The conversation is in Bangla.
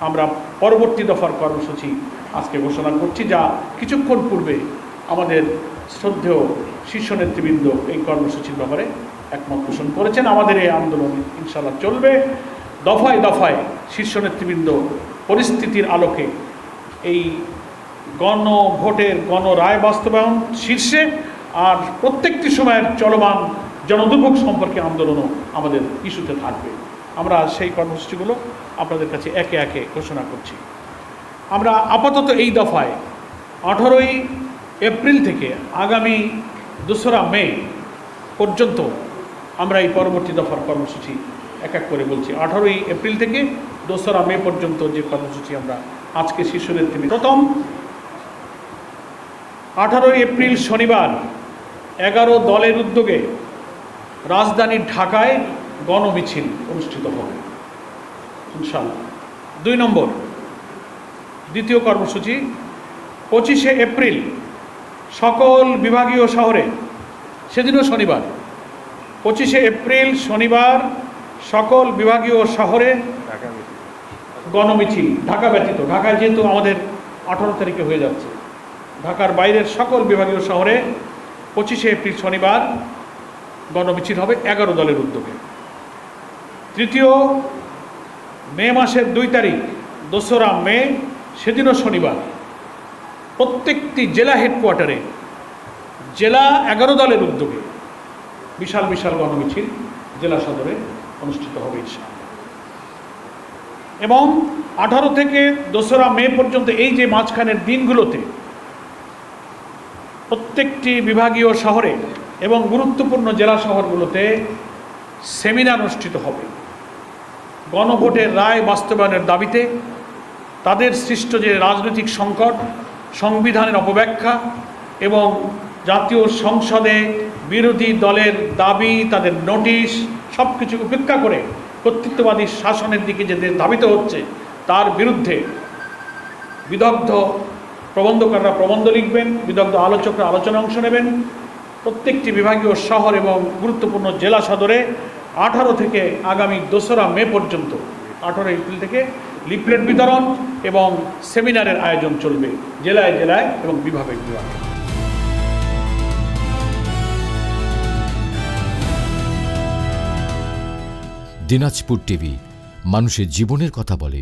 আমরা পরবর্তী দফার কর্মসূচি আজকে ঘোষণা করছি, যা কিছুক্ষণ পূর্বে আমাদের শ্রদ্ধেয় শীর্ষ নেতৃবৃন্দ এই কর্মসূচির ব্যাপারে একমত পোষণ করেছেন। আমাদের এই আন্দোলন ইনশাআল্লাহ চলবে। দফায় দফায় শীর্ষ নেতৃবৃন্দ পরিস্থিতির আলোকে এই গণভোটের গণরায় বাস্তবায়ন শীর্ষে, আর প্রত্যেকটি সময়ের চলমান জনদুর্ভোগ সম্পর্কে আন্দোলনও আমাদের ইস্যুতে থাকবে। আমরা সেই কর্মসূচিগুলো আপনাদের কাছে একে একে ঘোষণা করছি। আমরা আপাতত এই দফায় 18ই এপ্রিল থেকে আগামী 2রা মে পর্যন্ত আমরা এই পরবর্তী দফার কর্মসূচি এক এক করে বলছি। 18ই এপ্রিল থেকে 2রা মে পর্যন্ত যে কর্মসূচি আমরা আজকে শীর্ষ নেতৃবৃন্দ, প্রথম 18ই এপ্রিল শনিবার 11 দলের উদ্যোগে রাজধানী ঢাকায় গণমিছিল অনুষ্ঠিত হবে ইনশাআল্লাহ। 2 নম্বর, দ্বিতীয় কর্মসূচি 25শে এপ্রিল সকল বিভাগীয় শহরে, সেদিনও শনিবার, 25শে এপ্রিল শনিবার সকল বিভাগীয় শহরে গণমিছিল, ঢাকা ব্যতীত, ঢাকায় যেহেতু আমাদের 18 তারিখে হয়ে যাচ্ছে, ঢাকার বাইরের সকল বিভাগীয় শহরে 25শে এপ্রিল শনিবার গণমিছিল হবে 11 দলের উদ্যোগে। তৃতীয়, মে মাসের 2 তারিখ 2রা মে, সেদিনও শনিবার, প্রত্যেকটি জেলা হেডকোয়ার্টারে জেলা 11 দলের উদ্যোগে বিশাল বিশাল গণমিছিল জেলা সদরে অনুষ্ঠিত হবে ইনশাআল্লাহ। এবং 18 থেকে 2রা মে পর্যন্ত এই যে মাঝখানের দিনগুলোতে প্রত্যেকটি বিভাগীয় শহরে এবং গুরুত্বপূর্ণ জেলা শহরগুলোতে সেমিনার অনুষ্ঠিত হবে গণভোটের রায় বাস্তবায়নের দাবিতে। তাদের সৃষ্ট যে রাজনৈতিক সংকট, সংবিধানের অপব্যাখ্যা এবং জাতীয় সংসদে বিরোধী দলের দাবি, তাদের নোটিশ, সব কিছু উপেক্ষা করে কর্তৃত্ববাদী শাসনের দিকে যে দেশ ধাবিত হচ্ছে তার বিরুদ্ধে বিদগ্ধ প্রবন্ধকাররা প্রবন্ধ লিখবেন, বিদগ্ধ আলোচকরা আলোচনায় অংশ নেবেন। প্রত্যেকটি বিভাগীয় শহর এবং গুরুত্বপূর্ণ জেলা সদরে 18 থেকে আগামী 2রা মে পর্যন্ত, 18 এপ্রিল থেকে লিফলেট বিতরণ এবং সেমিনারের আয়োজন চলবে জেলায় জেলায় এবং বিভাগে বিভাগে। দিনাজপুর টিভি, মানুষের জীবনের কথা বলে।